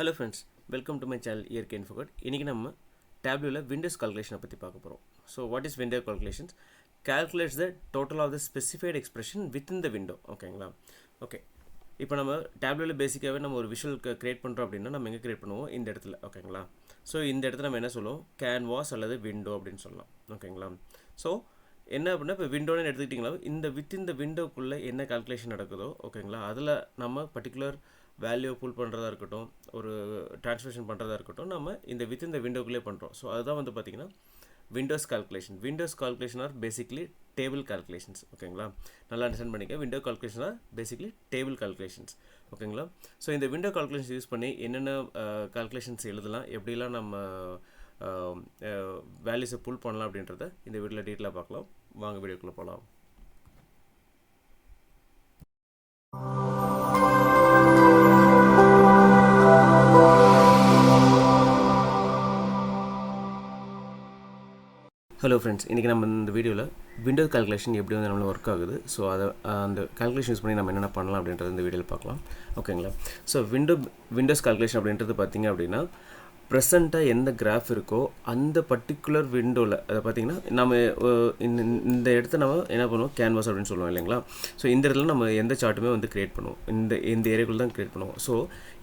Hello friends, welcome to my channel இயற்கை இன்ஃபோகட். இன்றைக்கி நம்ம டேப்லூவில் விண்டோஸ் கால்குலேஷனை பற்றி பார்க்க போகிறோம். So what is window calculations? Calculates the total of the specified expression within the window. ஓகேங்களா? Okay, இப்போ நம்ம டேப்லூவில் பேசிக்காகவே நம்ம ஒரு விஷுவல் க்ரியேட் பண்ணுறோம் அப்படின்னா நம்ம எங்கே க்ரியேட் பண்ணுவோம்? இந்த இடத்துல. ஓகேங்களா? ஸோ இந்த இடத்துல நம்ம என்ன சொல்லுவோம்? கேன்வாஸ் அல்லது விண்டோ அப்படின்னு சொல்லலாம். ஓகேங்களா? ஸோ என்ன அப்படின்னா இப்போ விண்டோன்னு எடுத்துக்கிட்டிங்களா, இந்த வித்தின் இந்த விண்டோக்குள்ளே என்ன கால்குலேஷன் நடக்குதோ ஓகேங்களா, அதில் நம்ம பர்டிகுலர் வேல்யூ புல் பண்ணுறதா இருக்கட்டும், ஒரு ட்ரான்ஸ்லேஷன் பண்ணுறதா இருக்கட்டும், நம்ம இந்த வித்தின் இந்த விண்டோக்குள்ளே பண்ணுறோம். ஸோ அதுதான் வந்து பார்த்திங்கன்னா Windows calculation. Windows calculation are basically table calculations. ஓகேங்களா? நல்லா அண்டர்ஸ்டாண்ட் பண்ணிக்க. Window calculation are basically table calculations. ஓகேங்களா? ஸோ இந்த விண்டோ கால்குலேஷன்ஸ் யூஸ் பண்ணி என்னென்ன கால்குலேஷன்ஸ் எழுதலாம், எப்படிலாம் நம்ம வேல்யூஸை புல் பண்ணலாம் அப்படின்றத இந்த வீடியோவில் டீட்டெயிலாக பார்க்கலாம். வாங்க வீடியோக்குள்ளே போகலாம். ஹலோ ஃப்ரெண்ட்ஸ், இன்றைக்கி நம்ம இந்த வீடியோவில் விண்டோ கால்குலேஷன் எப்படி வந்து நம்மளுக்கு ஒர்க் ஆகுது, ஸோ அதை அந்த கால்குலேஷன் யூஸ் பண்ணி நம்ம என்னென்ன பண்ணலாம் அப்படின்றது இந்த வீடியோவில் பார்க்கலாம். ஓகேங்களா? ஸோ விண்டோஸ் கால்குலேஷன் அப்படின்றது பார்த்திங்க அப்படின்னா ப்ரெசண்ட்டாக எந்த கிராஃப் இருக்கோ அந்த பர்டிகுலர் விண்டோவில் அதை பார்த்திங்கன்னா நம்ம இந்த இடத்த நம்ம என்ன பண்ணுவோம், கேன்வாஸ் அப்படின்னு சொல்லுவோம் இல்லைங்களா? ஸோ இந்த இடத்துல நம்ம எந்த சார்ட்டுமே வந்து க்ரியேட் பண்ணுவோம், இந்த ஏரியாக்குள்ள தான் க்ரியேட் பண்ணுவோம். ஸோ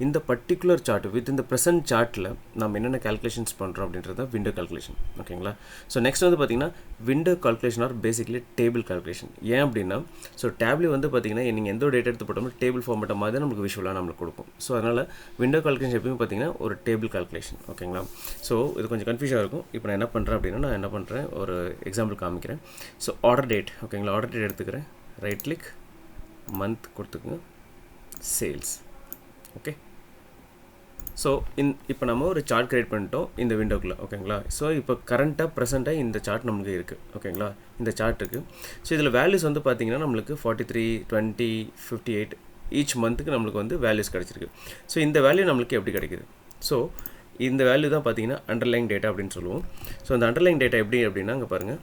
இந்த பர்டிகுலர் சார்ட் வித் இந்த ப்ரெசன்ட் சார்ட்டில் நம்ம என்னென்ன கால்குலேஷன்ஸ் பண்ணுறோம் அப்படின்றது தான் விண்டோ கால்குலேஷன். ஓகேங்களா? ஸோ நெக்ஸ்ட் வந்து பார்த்திங்கன்னா window calculation are basically table calculation. ஏன் அப்படின்னா ஸோ டேப்லெட் வந்து பார்த்திங்கன்னா நீங்கள் எந்த ஒரு டேட்டா எடுத்து போட்டோம்னா டேபிள் ஃபார்மேட்டை மாதிரி நமக்கு விஷுவலாக நம்மளுக்கு கொடுக்கும். ஸோ அதனால் விண்டோ கால்குலேஷன் எப்பயுமே பார்த்திங்கன்னா ஒரு டேபிள் கால்குலேஷன். ஓகேங்களா? ஸோ இது கொஞ்சம் கன்ஃபியூஸாக இருக்கும். இப்போ நான் என்ன பண்ணுறேன் அப்படின்னா நான் என்ன பண்ணுறேன், ஒரு எக்ஸாம்பிள் காமிக்கிறேன். So order date. ஓகேங்களா? ஆர்டர் டேட் எடுத்துக்கிறேன். ரைட் கிளிக், மந்த் கொடுத்துக்குங்க, சேல்ஸ். ஓகே, ஸோ இப்போ நம்ம ஒரு சார்ட் க்ரியேட் பண்ணிட்டோம் இந்த விண்டோக்குள்ளே. ஓகேங்களா? ஸோ இப்போ கரண்ட்டாக ப்ரெசென்ட்டாக இந்த சார்ட் நமக்கு இருக்குது. ஓகேங்களா? இந்த சார்ட் இருக்குது. ஸோ இதில் வேல்யூஸ் வந்து பார்த்திங்கன்னா நம்மளுக்கு 43, 20, 58 ஈச் மந்த்துக்கு நம்மளுக்கு வந்து வேல்யூஸ் கிடச்சிருக்கு. ஸோ இந்த வேல்யூ நம்மளுக்கு எப்படி கிடைக்குது? ஸோ இந்த வேல்யூ தான் பார்த்திங்கன்னா அண்டர்லைங் டேட்டா அப்படின்னு சொல்லுவோம். ஸோ இந்த அண்டர்லைங் டேட்டா எப்படி அப்படின்னா அங்கே பாருங்கள்,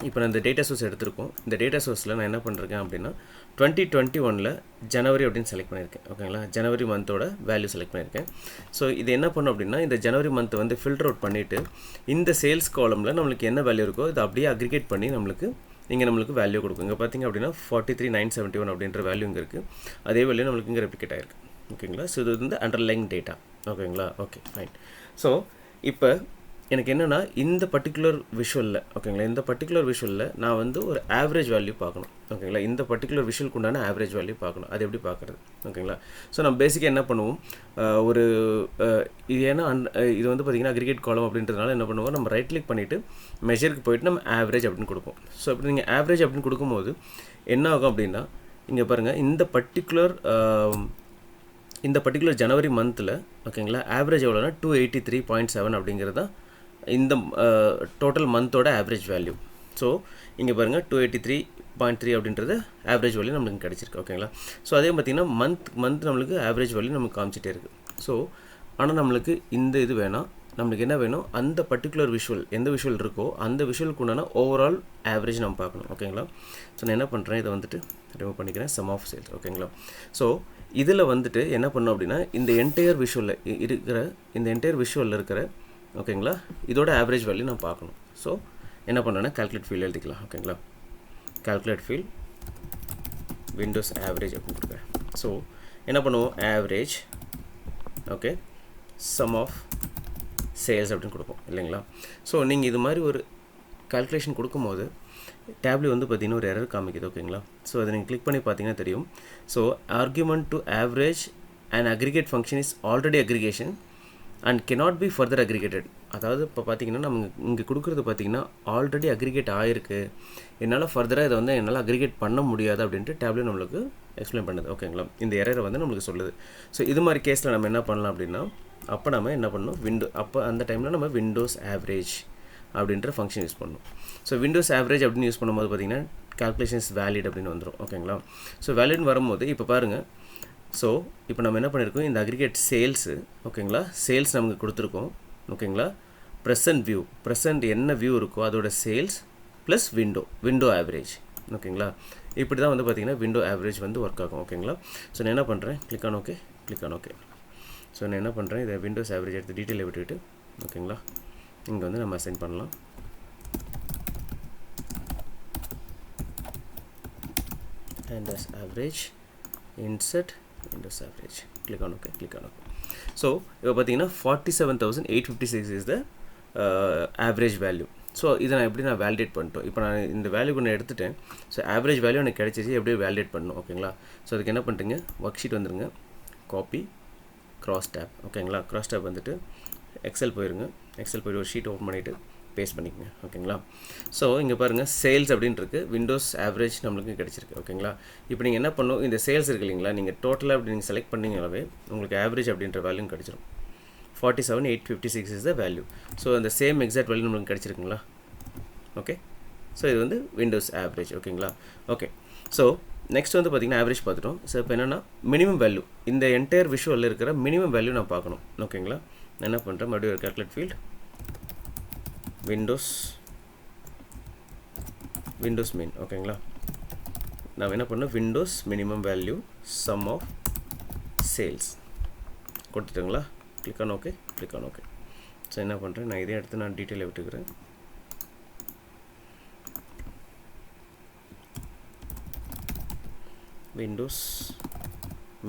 இப்போ நான் இந்த டேட்டா சோர்ஸ் எடுத்திருக்கோம். இந்த டேட்டா சோர்ஸில் நான் என்ன பண்ணிருக்கேன் அப்படின்னா 2021 ஜனவரி அப்படின்னு செலக்ட் பண்ணியிருக்கேன். ஓகேங்களா? ஜனவரி மந்தோட வேல்யூ செலக்ட் பண்ணியிருக்கேன். ஸோ இது என்ன பண்ணும் அப்படின்னா இந்த ஜனவரி மந்த் வந்து ஃபில்டர் அவுட் பண்ணிவிட்டு இந்த சேல்ஸ் காலமில் நம்மளுக்கு என்ன வேல்யூ இருக்கோ இதை அப்படியே அக்ரிகேட் பண்ணி நம்மளுக்கு வேல்யூ கொடுக்கும். இங்கே பார்த்திங்க அப்படின்னா 43,971 அப்படின்ற வேல்யூ இங்கே இருக்குது. அதே வேல்யூ நம்மளுக்கு இங்கே ரெப்ளிகேட் ஆகிருக்கு. ஓகேங்களா? ஸோ இது வந்து அண்டர்லைங் டேட்டா. ஓகேங்களா? Okay, fine. ஸோ இப்போ எனக்கு என்னென்னா இந்த பர்டிகுலர் விஷுவலில், ஓகேங்களா, இந்த பர்டிகுலர் விஷுவலில் நான் வந்து ஒரு ஆவரேஜ் வேல்யூ பார்க்கணும். ஓகேங்களா? இந்த பர்டிகுலர் விஷுவலுக்கு உண்டான ஆவரேஜ் வேல்யூ பார்க்கணும். அது எப்படி பார்க்குறது? ஓகேங்களா? ஸோ நம்ம பேசிக்காக என்ன பண்ணுவோம், ஒரு இது ஏன்னா இது வந்து பார்த்திங்கன்னா அக்ரிகேட் காலம் அப்படின்றதுனால என்ன பண்ணுவோம், நம்ம ரைட் கிளிக் பண்ணிவிட்டு மெஷருக்கு போய்ட்டு நம்ம ஆவரேஜ் அப்படின்னு கொடுப்போம். ஸோ அப்படி நீங்கள் ஆவரேஜ் அப்படின்னு கொடுக்கும்போது என்ன ஆகும் அப்படின்னா இங்கே பாருங்கள், இந்த பர்டிகுலர் ஜனவரி மந்தில் ஓகேங்களா ஆவரேஜ் எவ்வளோனா 283.7 அப்படிங்கிறது தான் இந்த டோட்டல் மந்தோட ஆவரேஜ் வேல்யூ. ஸோ இங்கே பாருங்கள் 283.3 அப்படின்றது ஆவரேஜ் வேல்யூ நம்மளுக்கு கிடச்சிருக்கு. ஓகேங்களா? ஸோ அதே பார்த்திங்கன்னா மந்த் நம்மளுக்கு ஆவரேஜ் வேல்யூ நமக்கு காமிச்சிட்டே இருக்குது. ஸோ ஆனால் நம்மளுக்கு இந்த இது வேணாம், நம்மளுக்கு என்ன வேணும், அந்த பர்டிகுலர் விஷுவல் எந்த விஷுவல் இருக்கோ அந்த விஷுவலுக்கு உண்டான ஓவரால் ஆவரேஜ் நம்ம பார்க்கணும். ஓகேங்களா? ஸோ நான் என்ன பண்ணுறேன், இதை வந்துட்டு ரிமூவ் பண்ணிக்கிறேன், சம் ஆஃப் சேல்ஸ். ஓகேங்களா? ஸோ இதில் வந்துட்டு என்ன பண்ணோம் அப்படின்னா இந்த என்டையர் விஷுவலில் இருக்கிற ஓகேங்களா இதோட ஆவரேஜ் வேல்யூ நான் பார்க்கணும். ஸோ என்ன பண்ணுறேன்னா கால்குலேட் ஃபீல்டு எழுதிக்கலாம். ஓகேங்களா? கால்குலேட் ஃபீல்ட் விண்டோஸ் ஆவரேஜ் அப்படின்னு கொடுக்குறேன். ஸோ என்ன பண்ணுவோம், average okay sum of sales அப்படின்னு கொடுப்போம் இல்லைங்களா? ஸோ நீங்கள் இது மாதிரி ஒரு கால்குலேஷன் கொடுக்கும்போது டேப்லெட் வந்து பார்த்திங்கன்னா ஒரு எரர் காமிக்குது. ஓகேங்களா? ஸோ அதை நீங்கள் கிளிக் பண்ணி பார்த்தீங்கன்னா தெரியும். So argument to average and aggregate function is already aggregation and cannot be further aggregated. அதாவது இப்போ பார்த்திங்கன்னா நம்ம இங்கே கொடுக்குறது பார்த்திங்கன்னா ஆல்ரெடி அக்ரிகேட் ஆகிருக்கு, என்னால் ஃபர்தராக இதை வந்து என்னால் அக்ரிகேட் பண்ண முடியாது அப்படின்ட்டு டேப்லெட் நம்மளுக்கு எக்ஸ்பிளைன் பண்ணுது. ஓகேங்களா? இந்த எரரை வந்து நம்மளுக்கு சொல்லுது. ஸோ இது மாதிரி கேஸில் நம்ம என்ன பண்ணலாம் அப்படின்னா அப்போ நம்ம என்ன பண்ணணும், அப்போ அந்த டைமில் நம்ம விண்டோஸ் ஆவரேஜ் அப்படின்ற ஃபங்க்ஷன் யூஸ் பண்ணணும். ஸோ விண்டோஸ் ஆவரேஜ் அப்படின்னு யூஸ் பண்ணும்போது பார்த்திங்கன்னா கால்குலேஷன்ஸ் வேலிட் அப்படின்னு வந்துடும். ஓகேங்களா? ஸோ வேலிட்னு வரும்போது இப்போ பாருங்கள், ஸோ இப்போ நம்ம என்ன பண்ணியிருக்கோம், இந்த அக்ரிகேட் சேல்ஸு ஓகேங்களா சேல்ஸ் நமக்கு கொடுத்துருக்கோம். ஓகேங்களா? ப்ரெசன்ட் என்ன வியூ இருக்கோ அதோட சேல்ஸ் ப்ளஸ் விண்டோ ஆவரேஜ். ஓகேங்களா? இப்படி தான் வந்து பார்த்திங்கன்னா விண்டோ ஆவரேஜ் வந்து ஒர்க் ஆகும். ஓகேங்களா? ஸோ நான் என்ன பண்ணுறேன், கிளிக் ஆன் ஓகே. ஸோ நான் என்ன பண்ணுறேன், இதை விண்டோஸ் ஆவரேஜ் எடுத்து டீட்டெயிலை விட்டுவிட்டு ஓகேங்களா, இங்கே வந்து நம்ம அசைன் பண்ணலாம். Windows average, insert Windows average, click on OK, click on OK. So இப்போ பார்த்தீங்கன்னா 47,856 is the average value. So இதை நான் எப்படி வேலிடேட் பண்ணிட்டோம். இப்போ நான் இந்த வேல்யூ ஒன்று எடுத்துட்டேன். ஸோ ஆவரேஜ் வேல்யூ எனக்கு கிடைச்சிச்சு, எப்படி வேலிடேட் பண்ணணும் ஓகேங்களா. ஸோ அதுக்கு என்ன பண்ணுறீங்க, ஒர்க் ஷீட் வந்துடுங்க, காப்பி கிராஸ் டேப் ஓகேங்களா. கிராஸ் டேப் வந்துட்டு எக்ஸல் போயிருங்க, எக்ஸல் போய்ட்டு ஒரு ஷீட் ஓப்பன் பண்ணிவிட்டு பேஸ்ட் பண்ணிக்கங்க ஓகேங்களா. ஸோ இங்கே பாருங்கள் சேல்ஸ் அப்படின்ட்டு விண்டோஸ் ஆவரேஜ் நம்மளுக்கு கிடச்சிருக்கு ஓகேங்களா. இப்போ நீங்கள் என்ன பண்ணணும், இந்த சேல்ஸ் இருக்கு இல்லைங்களா, நீங்கள் டோட்டலாக அப்படி நீங்கள் செலக்ட் பண்ணிங்களாவே உங்களுக்கு ஆவரேஜ் அப்படின்ற வேல்யூ கிடச்சிரும். 47,856 is the value. ஸோ அந்த சேம் எக்ஸாக்ட் வேல்யூ நம்மளுக்கு கிடச்சிருக்குங்களா. ஓகே, ஸோ இது வந்து விண்டோஸ் ஆவரேஜ் ஓகேங்களா. ஓகே, ஸோ நெக்ஸ்ட் வந்து பார்த்திங்கன்னா ஆவரேஜ் பார்த்துட்டோம். ஸோ இப்போ என்னென்னா மினிமம் வேல்யூ, இந்த என்டையர் விஷுவலில் இருக்கிற மினிமம் வேல்யூ நான் பார்க்கணும் ஓகேங்களா. நான் என்ன பண்ணுறேன், மறுபடியும் ஒரு கால்குலேட் ஃபீல்ட் விண்டோஸ் மீன் ஓகேங்களா. நான் என்ன பண்ணேன், windows minimum value sum of sales கொடுத்துட்டுங்களா. Click on okay, click on okay. So என்ன பண்ணுறேன், நான் இதே எடுத்து நான் டீட்டெயிலை விட்டுக்கிறேன். விண்டோஸ்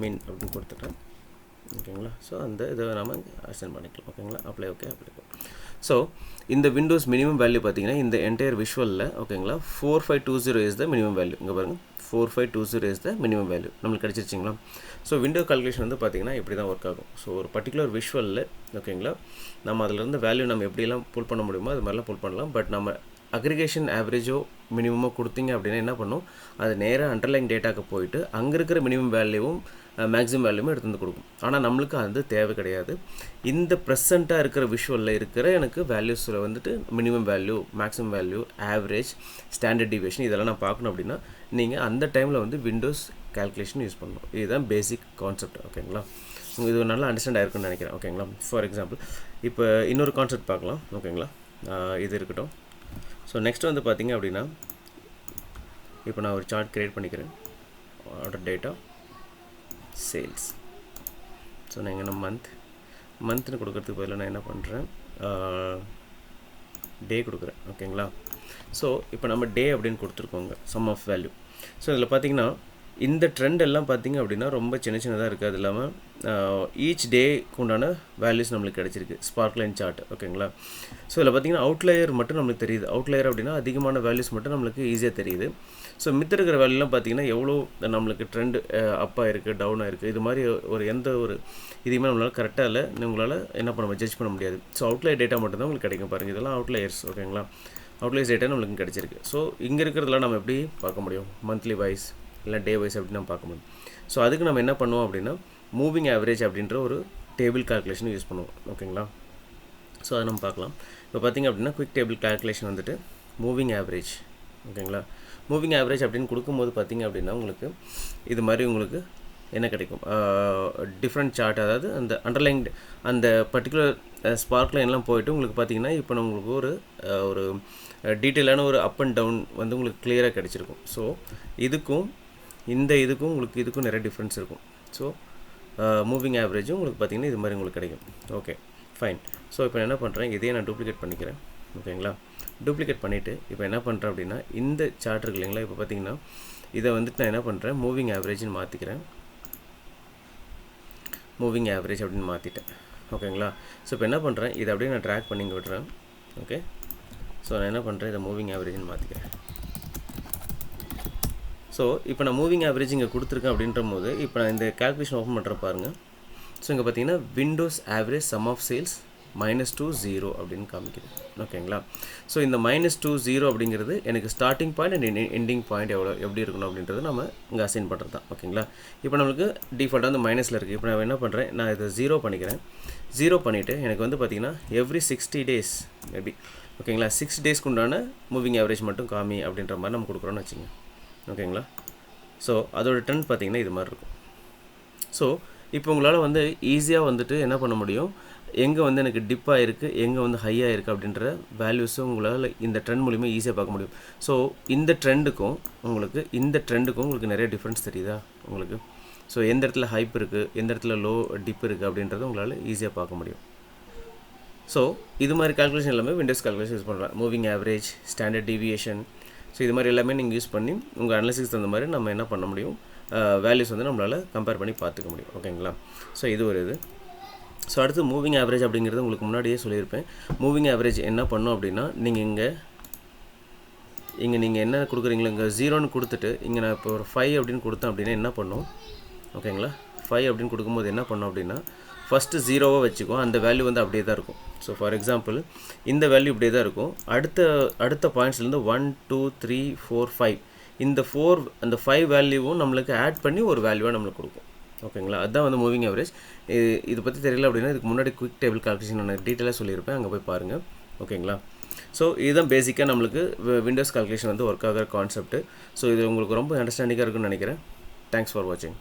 மின் அப்படின்னு கொடுத்துட்டேன் ஓகேங்களா. ஸோ அந்த இதை நம்ம அசைன் பண்ணிக்கலாம் ஓகேங்களா. Apply okay, apply. ஸோ இந்த விண்டோஸ் மினிமம் வேல்யூ பார்த்தீங்கன்னா இந்த என்டையர் விஷுவலில் ஓகேங்களா 4520 இஸ் த மினிமம் வேல்யூ. இங்கே பாருங்கள் 4520 இஸ் த மினிமம் வேல்யூ நம்மளுக்கு கிடச்சிருச்சிங்களா. ஸோ விண்டோ கால்குலேஷன் வந்து பார்த்திங்கன்னா இப்படி தான் ஒர்க் ஆகும். ஸோ ஒரு பர்டிகுலர் விஷுவலில் ஓகேங்களா நம்ம அதிலிருந்து வேல்யூ நம்ம எப்படியெல்லாம் புல் பண்ண முடியுமோ அது மாதிரிலாம் புல் பண்ணலாம். பட் நம்ம அக்ரிகேஷன் ஆவரேஜோ மினிமமோ கொடுத்தீங்க அப்படின்னா என்ன பண்ணும், அது நேராக அண்டர்லைன் டேட்டாக்கு போயிட்டு அங்கே இருக்கிற மினிமம் வேல்யூவும் மேக்ஸிமம் வேல்யூவும் எடுத்து வந்து கொடுக்கும். ஆனால் நம்மளுக்கு அது தேவை கிடையாது. இந்த ப்ரெசண்ட்டாக இருக்கிற விஷுவலில் இருக்கிற எனக்கு வேல்யூஸில் வந்துட்டு minimum value, maximum value, average, standard deviation இதெல்லாம் நான் பார்க்கணும் அப்படின்னா நீங்கள் அந்த டைமில் வந்து விண்டோஸ் கால்குலேஷன் யூஸ் பண்ணணும். இதுதான் பேசிக் கான்செப்ட் ஓகேங்களா. இது நல்லா அண்டர்ஸ்டாண்ட் ஆயிருக்குன்னு நினைக்கிறேன் ஓகேங்களா. ஃபார் எக்ஸாம்பிள் இப்போ இன்னொரு கான்செப்ட் பார்க்கலாம் ஓகேங்களா. இது இருக்கட்டும். ஸோ நெக்ஸ்ட் வந்து பார்த்திங்க அப்படின்னா இப்போ நான் ஒரு சார்ட் க்ரியேட் பண்ணிக்கிறேன். Order data sales. ஸோ நான் எங்கன்னா மந்த்னு கொடுக்கறதுக்கு பதிலாக நான் என்ன பண்ணுறேன், டே கொடுக்குறேன் ஓகேங்களா. ஸோ இப்போ நம்ம டே அப்படின்னு கொடுத்துருக்கோங்க சம் ஆஃப் வேல்யூ. ஸோ இதில் பார்த்திங்கன்னா இந்த ட்ரெண்ட் எல்லாம் பார்த்திங்க அப்படின்னா ரொம்ப சின்னதாக இருக்குது. அது இல்லாமல் ஈச் டேக்கு உண்டான வேல்யூஸ் நம்மளுக்கு கிடச்சிருக்கு ஸ்பார்க்லைன் சார்ட் ஓகேங்களா. ஸோ இதில் பார்த்திங்கன்னா அவுட்லயர் மட்டும் நம்மளுக்கு தெரியுது. அவுட்லயர் அப்படின்னா அதிகமான வேல்யூஸ் மட்டும் நம்மளுக்கு ஈஸியாக தெரியுது. ஸோ மித்த இருக்கிற வேல்யூலாம் பார்த்திங்கன்னா எவ்வளோ நம்மளுக்கு ட்ரெண்ட் அப்பாக இருக்குது, டவுனாக இருக்குது, இது மாதிரி ஒரு எந்த ஒரு இதுவுமே நம்மளால் கரெக்டாக இல்லை உங்களால் என்ன பண்ண ஜட்ஜ் பண்ண முடியாது. ஸோ அவுட்லயர் டேட்டா மட்டும் தான் உங்களுக்கு கிடைக்கும். பாருங்கள் இதெல்லாம் அவுட்லயர்ஸ் ஓகேங்களா. அவுட்லயர்ஸ் டேட்டா நம்மளுக்கு கிடச்சிருக்கு. ஸோ இங்கே இருக்கிறதெல்லாம் நம்ம எப்படி பார்க்க முடியும், மந்த்லி வைஸ் இல்லை டே வைஸ் அப்படின்னு நம்ம பார்க்க முடியும். ஸோ அதுக்கு நம்ம என்ன பண்ணுவோம் அப்படின்னா மூவிங் ஆவரேஜ் அப்படின்ற ஒரு டேபிள் கால்குலேஷன் யூஸ் பண்ணுவோம் ஓகேங்களா. ஸோ அதை நம்ம பார்க்கலாம். இப்போ பார்த்திங்க அப்படின்னா குயிக் டேபிள் கால்குலேஷன் வந்துட்டு மூவிங் ஆவரேஜ் ஓகேங்களா. மூவிங் ஆவரேஜ் அப்படின்னு கொடுக்கும்போது பார்த்திங்க அப்படின்னா உங்களுக்கு இது மாதிரி உங்களுக்கு என்ன கிடைக்கும், டிஃப்ரெண்ட் சார்ட், அதாவது அந்த அண்டர்லைன் அந்த பர்டிகுலர் ஸ்பார்க் லைன்லாம் போயிட்டு உங்களுக்கு பார்த்திங்கன்னா இப்போ உங்களுக்கு ஒரு டீட்டெயிலான ஒரு அப் அண்ட் டவுன் வந்து உங்களுக்கு கிளியராக கிடச்சிருக்கும். ஸோ இதுக்கும் இதுக்கும் நிறைய டிஃப்ரென்ஸ் இருக்கும். ஸோ மூவிங் ஆவரேஜும் உங்களுக்கு பார்த்திங்கன்னா இது மாதிரி உங்களுக்கு கிடைக்கும். Okay fine. ஸோ இப்போ என்ன பண்ணுறேன், இதையே நான் டூப்ளிகேட் பண்ணிக்கிறேன் ஓகேங்களா. டூப்ளிகேட் பண்ணிவிட்டு இப்போ என்ன பண்ணுறேன் அப்படின்னா இந்த சார்ட் இருக்கு இல்லைங்களா, இப்போ பார்த்திங்கன்னா இதை வந்துட்டு நான் என்ன பண்ணுறேன் மூவிங் ஆவரேஜ்னு மாற்றிக்கிறேன். மூவிங் ஆவரேஜ் அப்படின்னு மாற்றிட்டேன் ஓகேங்களா. ஸோ இப்போ என்ன பண்ணுறேன், இதை அப்படியே நான் ட்ராக் பண்ணி இங்கே விட்டுறேன். ஓகே, ஸோ நான் என்ன பண்ணுறேன், இதை மூவிங் ஆவரேஜ்னு மாற்றிக்கிறேன். ஸோ இப்போ நான் மூவிங் ஆவரேஜ் இங்கே கொடுத்துருக்கேன் அப்படின்ற போது இப்போ நான் இந்த கால்குலேஷன் ஓப்பன் பண்ணுற பாருங்கள். ஸோ இங்கே பார்த்தீங்கன்னா Windows average sum of sales -2 0 அப்படின்னு காமிக்குது ஓகேங்களா. ஸோ இந்த -2 0 அப்படிங்கிறது எனக்கு starting point and ending point எப்படி இருக்கணும் அப்படின்றது நம்ம இங்கே அசைன் பண்ணுறது தான் ஓகேங்களா. இப்போ நம்மளுக்கு டிஃபால்ட்டாக வந்து மைனஸில் இருக்குது. இப்போ நான் என்ன பண்ணுறேன், நான் இதை 0 பண்ணிக்கிறேன். 0 பண்ணிவிட்டு எனக்கு வந்து பார்த்திங்கன்னா எவ்ரி 60 days மேபி ஓகேங்களா 6 டேஸ்க்கு உண்டான மூவிங் ஆவரேஜ் மட்டும் காமி அப்படின்ற மாதிரி நம்ம கொடுக்குறோன்னு வச்சுங்க ஓகேங்களா. ஸோ அதோட ட்ரெண்ட் பார்த்திங்கன்னா இது மாதிரி இருக்கும். ஸோ இப்போ உங்களால் வந்து ஈஸியாக வந்துட்டு என்ன பண்ண முடியும், எங்கே வந்து எனக்கு டிப்பாக இருக்குது, எங்கே வந்து ஹையாக இருக்குது அப்படின்ற வேல்யூஸும் உங்களால் இந்த ட்ரெண்ட் மூலிமா ஈஸியாக பார்க்க முடியும். ஸோ இந்த ட்ரெண்டுக்கும் உங்களுக்கு நிறைய டிஃப்ரென்ஸ் தெரியுதா உங்களுக்கு. ஸோ எந்த இடத்துல ஹைப் இருக்குது, எந்த இடத்துல லோ டிப் இருக்குது அப்படின்றத உங்களால் ஈஸியாக பார்க்க முடியும். ஸோ இது மாதிரி கால்குலேஷன் எல்லாமே விண்டோஸ் கால்குலேஷன் யூஸ் பண்ணுறேன். Moving average, standard deviation, so இது மாதிரி எல்லாமே நீங்கள் யூஸ் பண்ணி உங்கள் அனலிசிஸ் தகுந்த மாதிரி நம்ம என்ன பண்ண முடியும், வேல்யூஸ் வந்து நம்மளால் கம்பேர் பண்ணி பார்த்துக்க முடியும். ஓகேங்களா? ஸோ இது ஒரு இது. ஸோ அடுத்து மூவிங் ஆவரேஜ் அப்படிங்கிறது உங்களுக்கு முன்னாடியே சொல்லியிருப்பேன். மூவிங் ஆவரேஜ் என்ன பண்ணும் அப்படின்னா, நீங்கள் இங்கே நீங்கள் என்ன கொடுக்குறீங்களோ, இங்கே 0ன்னு கொடுத்துட்டு இங்கே நான் இப்போ ஒரு 5 அப்படின்னு கொடுத்தேன் அப்படின்னா என்ன பண்ணும், ஓகேங்களா? 5 அப்படின்னு கொடுக்கும்போது என்ன பண்ணும் அப்படின்னா, ஃபஸ்ட்டு 0வாக வச்சுக்கும், அந்த வேல்யூ வந்து அப்படியே தான் இருக்கும். ஸோ ஃபார் எக்ஸாம்பிள் இந்த வேல்யூ இப்படியே தான் இருக்கும். அடுத்த பாயிண்ட்ஸ்லேருந்து 1 2 3 4 5 இந்த அந்த 5 வேல்யூவும் நம்மளுக்கு ஆட் பண்ணி ஒரு வேல்யூவாக நம்மளுக்கு கொடுக்கும். ஓகேங்களா? அதுதான் வந்து மூவிங் ஆவரேஜ். இது பற்றி தெரியல அப்படின்னா இதுக்கு முன்னாடி குயிக் டேபிள் கால்குலேஷன் நான் டீட்டெயிலாக சொல்லியிருப்பேன், அங்கே போய் பாருங்கள். ஓகேங்களா? ஸோ இதுதான் பேசிக்காக நம்மளுக்கு விண்டோஸ் கால்குலேஷன் வந்து ஒர்க் ஆகிற கான்செப்ட். ஸோ இது உங்களுக்கு ரொம்ப அண்டர்ஸ்டாண்டிங்காக இருக்குன்னு நினைக்கிறேன். தேங்க்ஸ் ஃபார் வாட்சிங்.